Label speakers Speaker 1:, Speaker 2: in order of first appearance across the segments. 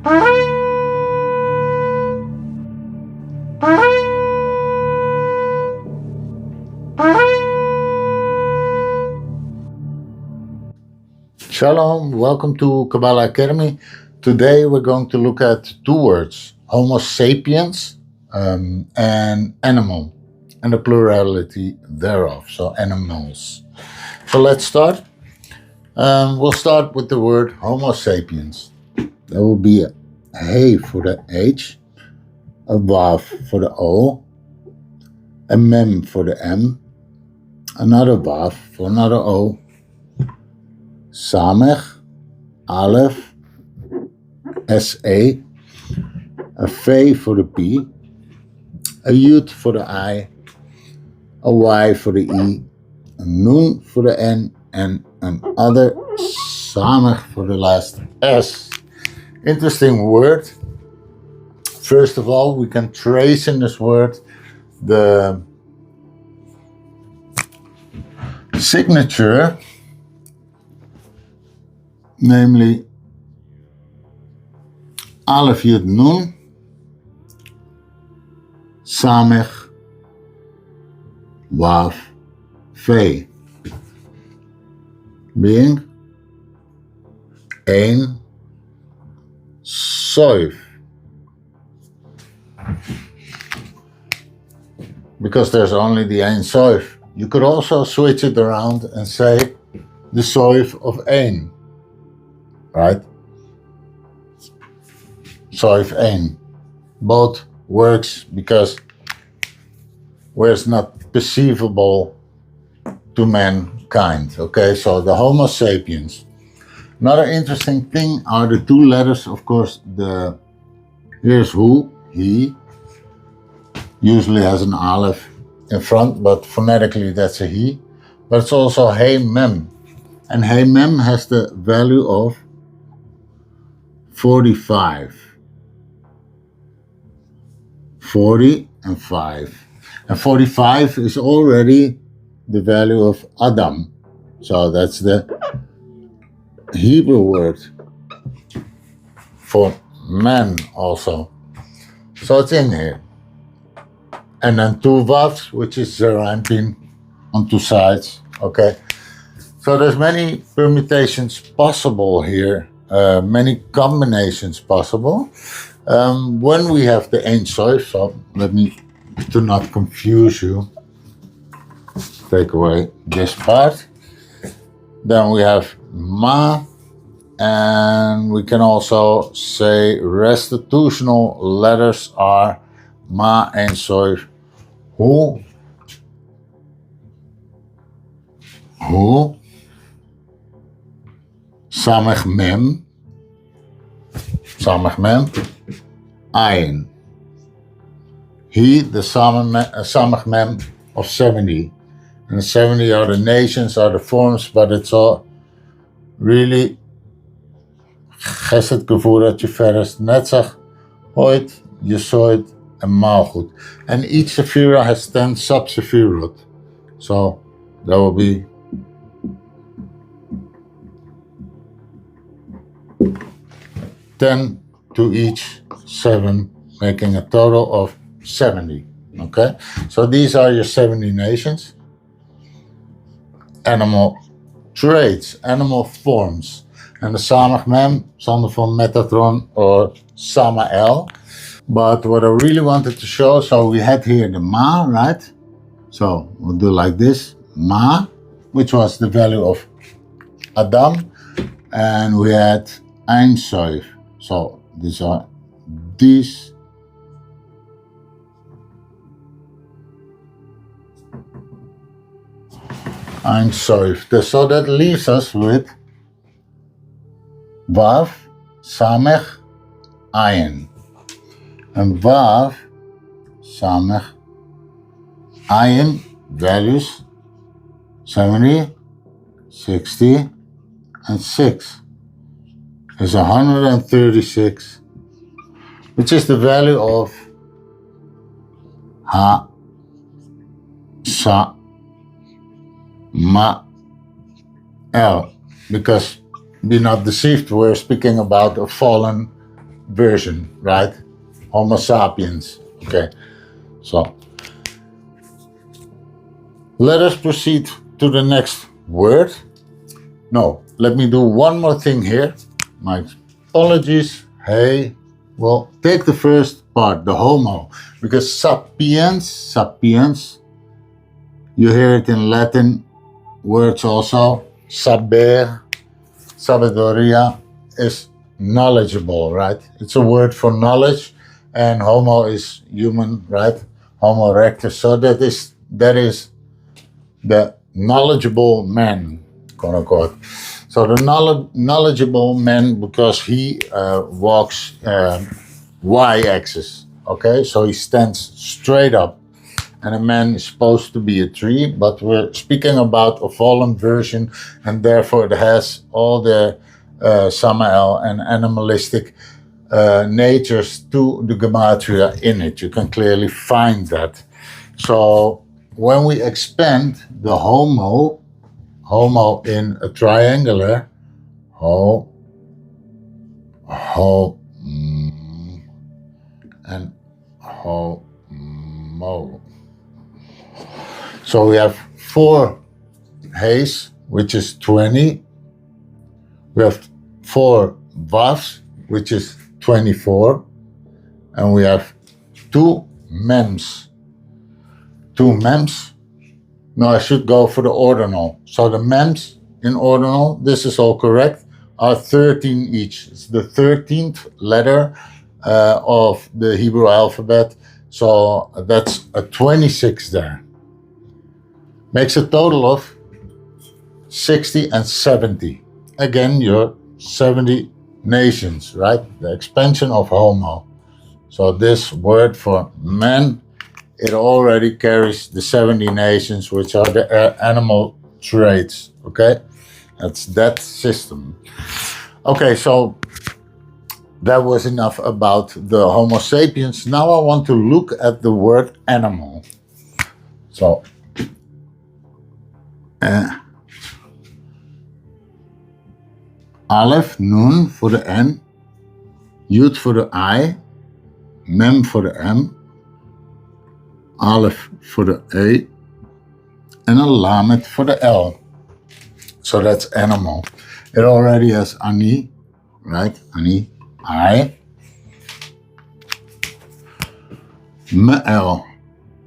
Speaker 1: Shalom, welcome to Kabbalah Academy. Today we're going to look at two words, Homo sapiens and animal, and the plurality thereof, so animals. So let's start. We'll start with the word Homo sapiens. There will be a He for the H, a Vav for the O, a Mem for the M, another Vav for another O, Samech, Aleph, S-A, a Fe for the P, a Yud for the I, a Y for the E, a Nun for the N, and another Samech for the last S. Interesting word. First of all, we can trace in this word the signature, namely Aleph Yud Nun, Samech, Wav, Fe, being Ein Soif. Because there's only the Ein Soif. You could also switch it around and say the Soif of Ein. Right? Soif Ein. Both works because where it's not perceivable to mankind. Okay, so the Homo sapiens. Another interesting thing are the two letters, of course. Here's who, he, usually has an aleph in front, but phonetically that's a he. But it's also He Mem. And He Mem has the value of 45. 40 and 5. And 45 is already the value of Adam. So that's the Hebrew word for man also. So it's in here. And then two vavs, which is Zerampin on two sides. Okay. So there's many permutations possible here. Many combinations possible. When we have the Ein Soif, so let me, to not confuse you, take away this part. Then we have Ma, and we can also say restitutional letters are Ma Ein Soif, Hu, Samech Mem, Ayin. He, the Samech Mem of 70. And the 70 are the nations, are the forms, but it's all really Chesed, Gevura, Tiferes, Netzach, Hoid, Yesoid, and Malchut. And each Sephira has 10 sub-Sephirot. So there will be 10 to each 7, making a total of 70. Okay? So these are your 70 nations. Animal traits, animal forms. And the Samech Mem, zonder van Metatron or Samael. But what I really wanted to show, so we had here the Ma, right? So we'll do like this, Ma, which was the value of Adam. And we had Ein Soif. So these are these. Ein Soif. So that leaves us with Vav, Samech, Ayin. And Vav, Samech, Ayin values 70, 60, and 6. Is 136, which is the value of Ha, Sa, Ma, El. Because be not deceived, we're speaking about a fallen version, right? Homo sapiens. Okay, so let us proceed to the next word. No, let me do one more thing here. My apologies. Hey, well, take the first part, the Homo, because sapiens, you hear it in Latin words also. Saber, sabiduria is knowledgeable, right? It's a word for knowledge, and Homo is human, right? Homo erectus. So that is the knowledgeable man, quote unquote. So the knowledgeable man, because he walks y-axis, okay? So he stands straight up, and a man is supposed to be a tree, but we're speaking about a fallen version, and therefore it has all the Samael and animalistic natures to the Gematria in it. You can clearly find that. So when we expand the Homo in a triangular, and Homo. So we have 4 H's, which is 20. We have 4 Vavs, which is 24. And we have 2 Mems. 2 Mems. No, I should go for the ordinal. So the Mems in ordinal, this is all correct, are 13 each. It's the 13th letter of the Hebrew alphabet. So that's a 26 there. Makes a total of 60 and 70. Again, your 70 nations, right? The expansion of Homo. So this word for man, it already carries the 70 nations, which are the animal traits, okay? That's that system. Okay, so that was enough about the Homo sapiens. Now I want to look at the word animal. So, Aleph, Nun for the N, Yud for the I, Mem for the M, Aleph for the A, and a Lamed for the L. So that's animal. It already has Ani, right? Ani, I. Me'el,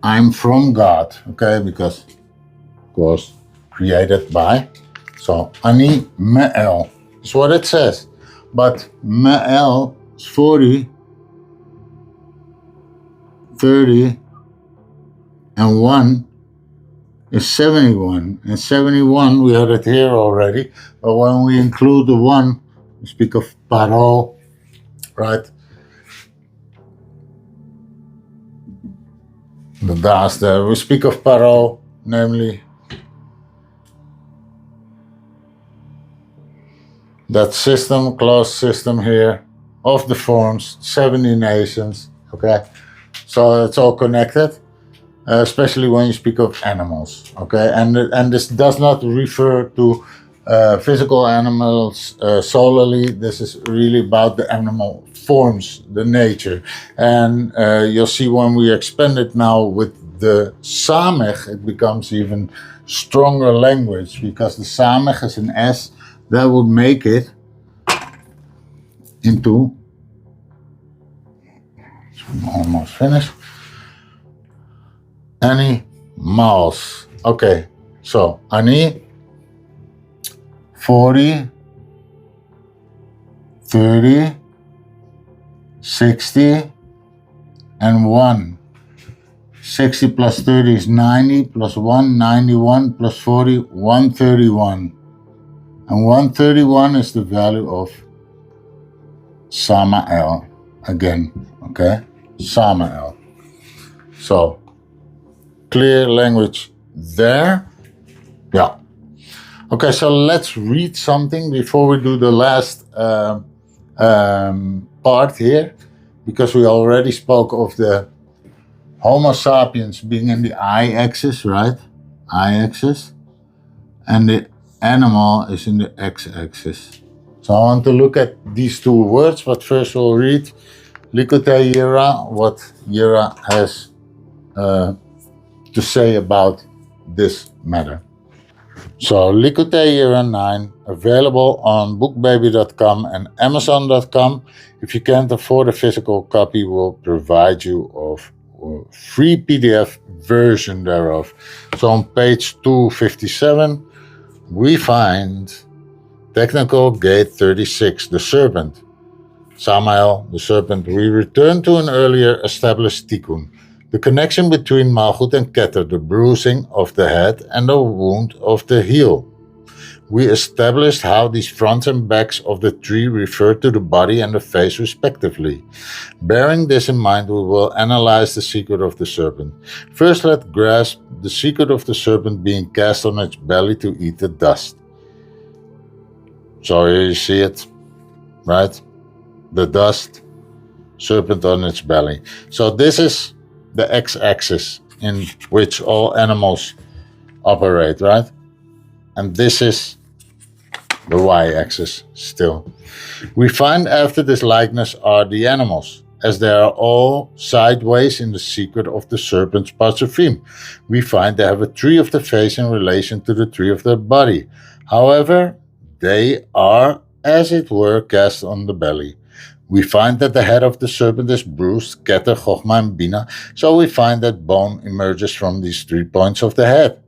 Speaker 1: I'm from God, okay? Because, of course, created by. So, Ani Me'el is what it says. But Me'el is 40, 30, and 1 is 71. And 71, we had it here already. But when we include the 1, we speak of Paro, right? The Das there. We speak of Paro, namely that system, closed system here, of the forms, 70 nations, okay? So it's all connected, especially when you speak of animals, okay? And this does not refer to physical animals solely. This is really about the animal forms, the nature. And you'll see when we expand it now with the Samech, it becomes even stronger language, because the Samech is an S. That would make it into, I'm almost finished, animals. Okay, so Ani, 40, 30, 60, and 1. 60 plus 30 is 90, plus 1, 91, plus 40, 131. And 131 is the value of Samael. Again, okay? Samael. So, clear language there. Yeah. Okay, so let's read something before we do the last part here, because we already spoke of the Homo sapiens being in the I-axis, right? I-axis. And the animal is in the X-axis. So I want to look at these two words, but first we'll read Likkutei Yirah, what Yirah has to say about this matter. So Likkutei Yirah 9, available on bookbaby.com and amazon.com. If you can't afford a physical copy, we'll provide you of a free PDF version thereof. So on page 257, we find technical gate 36, the serpent. Samael, the serpent. We return to an earlier established tikkun. The connection between Malchut and Keter, the bruising of the head and the wound of the heel. We established how these fronts and backs of the tree refer to the body and the face respectively. Bearing this in mind, we will analyze the secret of the serpent. First, let's grasp the secret of the serpent being cast on its belly to eat the dust. So here you see it, right? The dust, serpent on its belly. So this is the x-axis in which all animals operate, right? And this is the y-axis still. We find after this likeness are the animals, as they are all sideways in the secret of the serpent's sefarim. We find they have a tree of the face in relation to the tree of their body. However, they are, as it were, cast on the belly. We find that the head of the serpent is bruised, Keter, Chochma, and Bina, so we find that bone emerges from these 3 points of the head.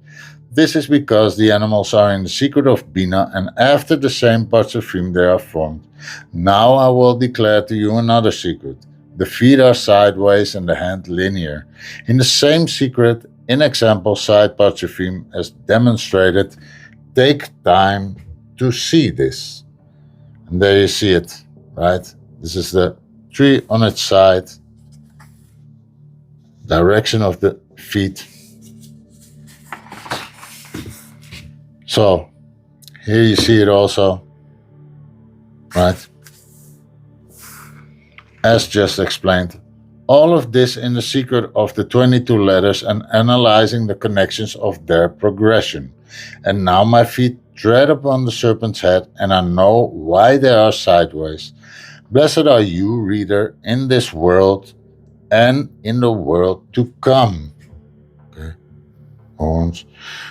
Speaker 1: This is because the animals are in the secret of Bina, and after the same sefarim they are formed. Now I will declare to you another secret. The feet are sideways and the hand linear. In the same secret, in example side sefarim as demonstrated, take time to see this. And there you see it, right? This is the tree on its side, direction of the feet. So, here you see it also, right? As just explained. All of this in the secret of the 22 letters and analyzing the connections of their progression. And now my feet tread upon the serpent's head, and I know why they are sideways. Blessed are you, reader, in this world and in the world to come. Okay. Horns.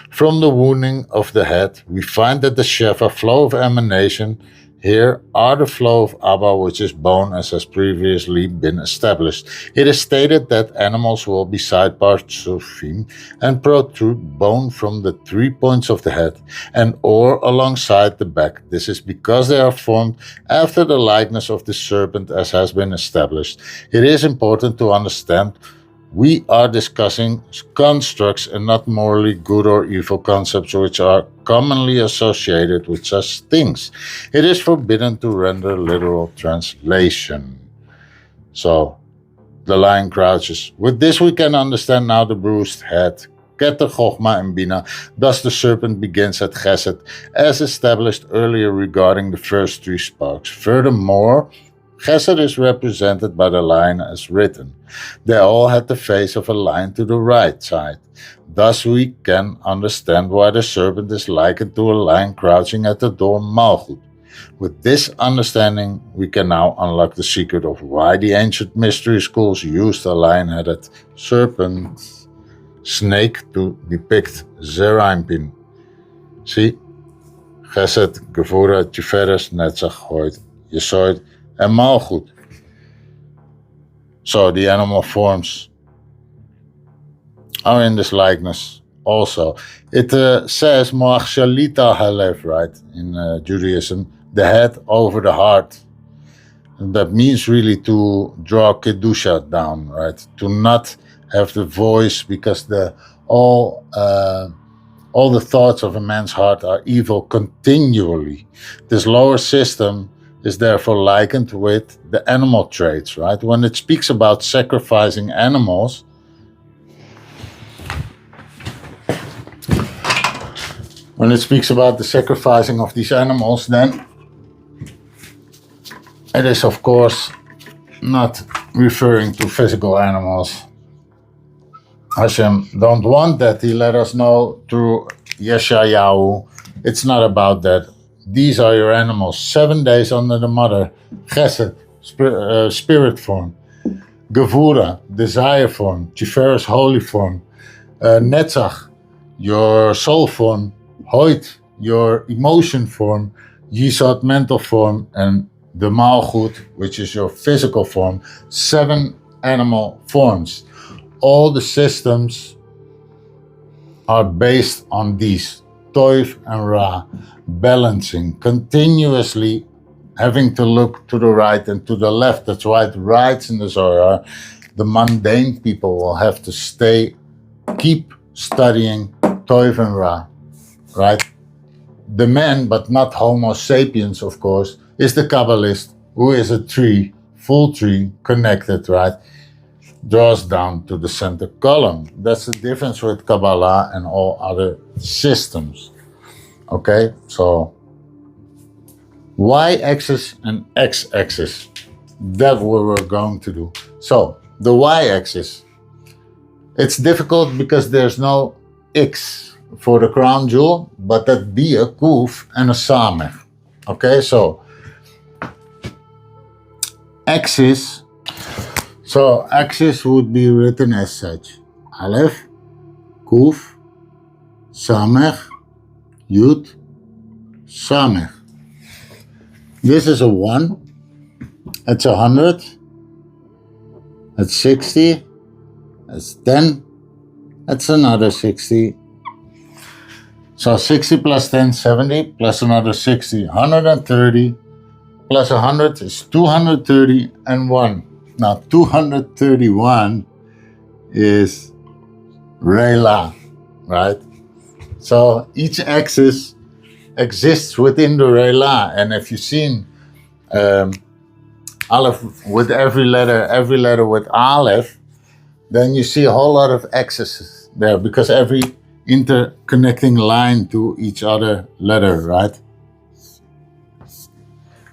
Speaker 1: From the wounding of the head, we find that the shefa, flow of emanation, here are the flow of Abba, which is bone, as has previously been established. It is stated that animals will be side sefarim and protrude bone from the 3 points of the head and or alongside the back. This is because they are formed after the likeness of the serpent, as has been established. It is important to understand we are discussing constructs and not morally good or evil concepts which are commonly associated with such things. It is forbidden to render literal translation. So, the lion crouches. With this we can understand now the bruised head, Keter, Chochma, and Bina. Thus the serpent begins at Chesed, as established earlier regarding the first 3 sparks. Furthermore, Chesed is represented by the lion as written. They all had the face of a lion to the right side. Thus we can understand why the serpent is likened to a lion crouching at the door Malchut. With this understanding, we can now unlock the secret of why the ancient mystery schools used a lion-headed serpent snake to depict Zerampin. See? Chesed, Gevura, Tiferes, Netzach, Hoid, Yesod, and Malchut. So the animal forms are in this likeness also. It says Moach Shalita Halev, right, in Judaism, the head over the heart. And that means really to draw Kedusha down, right, to not have the voice, because all the thoughts of a man's heart are evil continually. This lower system is therefore likened with the animal traits, right? When it speaks about sacrificing animals, when it speaks about the sacrificing of these animals, then it is of course not referring to physical animals. Hashem don't want that. He let us know through Yeshayahu. It's not about that. these are your animals. 7 days under the mother. Chesed, spirit form. Gevura, desire form. Tiferes, holy form. Netzach, your soul form. Hoit, your emotion form. Yisod, mental form. And the Malchut, which is your physical form. 7 animal forms. All the systems are based on these. Toiv and Ra, balancing, continuously having to look to the right and to the left. That's why it writes in the Zohar, the mundane people will have to keep studying Toiv and Ra, right? The man, but not Homo sapiens, of course, is the Kabbalist, who is a tree, full tree, connected, right? Draws down to the center column. That's the difference with Kabbalah and all other systems. Okay, so y-axis and x-axis. That's what we're going to do. So the y-axis, it's difficult because there's no x for the crown jewel, but that be a kuf and a samech. Okay, so axis. So axis would be written as such. Aleph, Kuf, Samech, Yud, Samech. This is a 1. That's 100. That's 60. That's 10. That's another 60. So 60 plus 10, 70, plus another 60, 130. Plus 100 is 230 and 1. Now, 231 is Rela, right? So each axis exists within the Rela. And if you've seen Aleph with every letter with Aleph, then you see a whole lot of axes there because every interconnecting line to each other letter, right?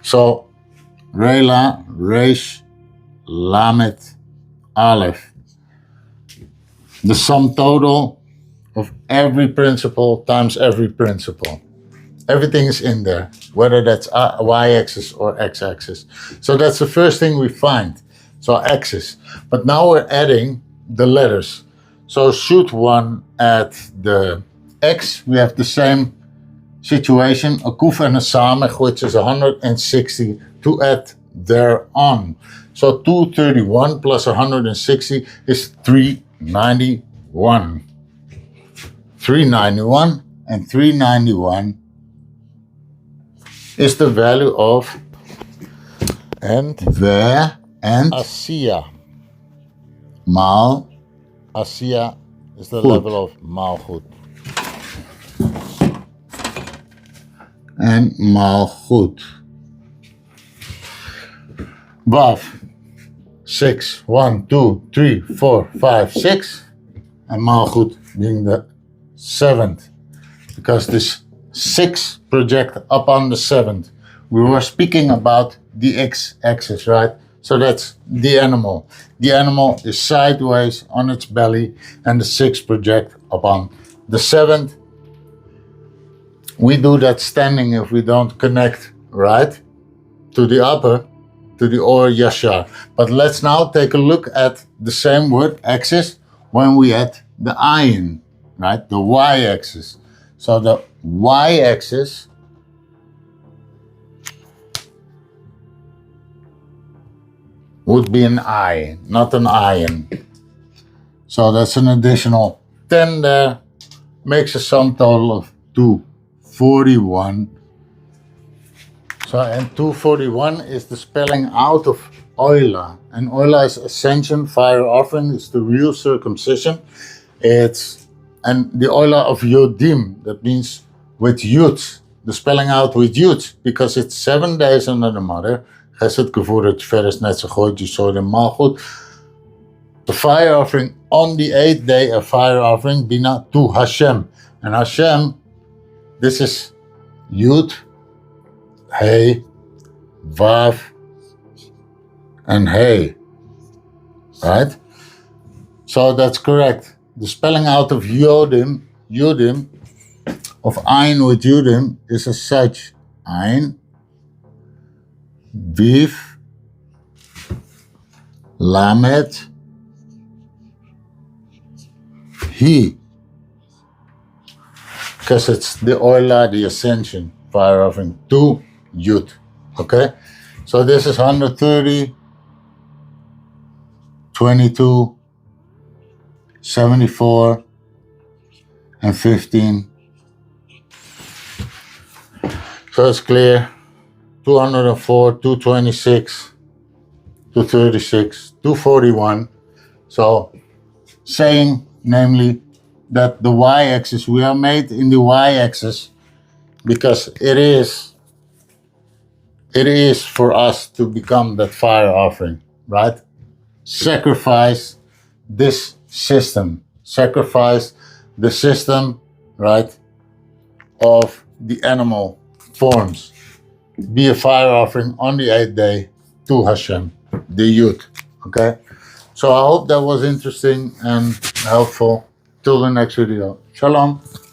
Speaker 1: So Rela, Resh, Lamet, Aleph. The sum total of every principle times every principle. Everything is in there, whether that's y-axis or x-axis. So that's the first thing we find. So axis. But now we're adding the letters. So should one add the x, we have the same situation, a kuf and a samech, which is 160 to add thereon. So 231 plus 160 is 391. 391 and 391 is the value of and where and Asiya. Mal Asiya is the level of Malchut. And Malchut. Vav, 6, 1, 2, 3, 4, 5, 6. And Malchut being the 7th. Because this 6 project upon the 7th. We were speaking about the x-axis, right? So that's the animal. The animal is sideways on its belly and the 6 project upon the 7th. We do that standing if we don't connect right to the upper, to the or yashar. But let's now take a look at the same word axis when we add the ayin, right? The y-axis. So the y-axis would be an I, not an iron. So that's an additional 10 there, makes a sum total of 241. So, and 241 is the spelling out of Oila. And Oila is ascension, fire offering, it's the real circumcision. And the Oila of Yodim, that means with Yud, the spelling out with Yud, because it's 7 days under the mother. Chesed, Gevura, Tiferes, Netzach, Yisod, and Malchut. The fire offering on the 8th day, a fire offering, Bina to Hashem. And Hashem, this is Yud, Hey, Vav, and Hey. Right? So that's correct. The spelling out of Yodim, of Ayin with Yodim, is as such. Ein, Viv, Lamed, He. Because it's the Oila, the ascension fire offering, to Yud. Okay? So this is 130, 22, 74, and 15. So it's clear. 204, 226, 236, 241. So saying, namely, that the y-axis, we are made in the y-axis because it is for us to become that fire offering, right? Sacrifice this system. Sacrifice the system, right, of the animal forms. Be a fire offering on the 8th day to Hashem, the Yud. Okay? So I hope that was interesting and helpful. Till the next video. Shalom.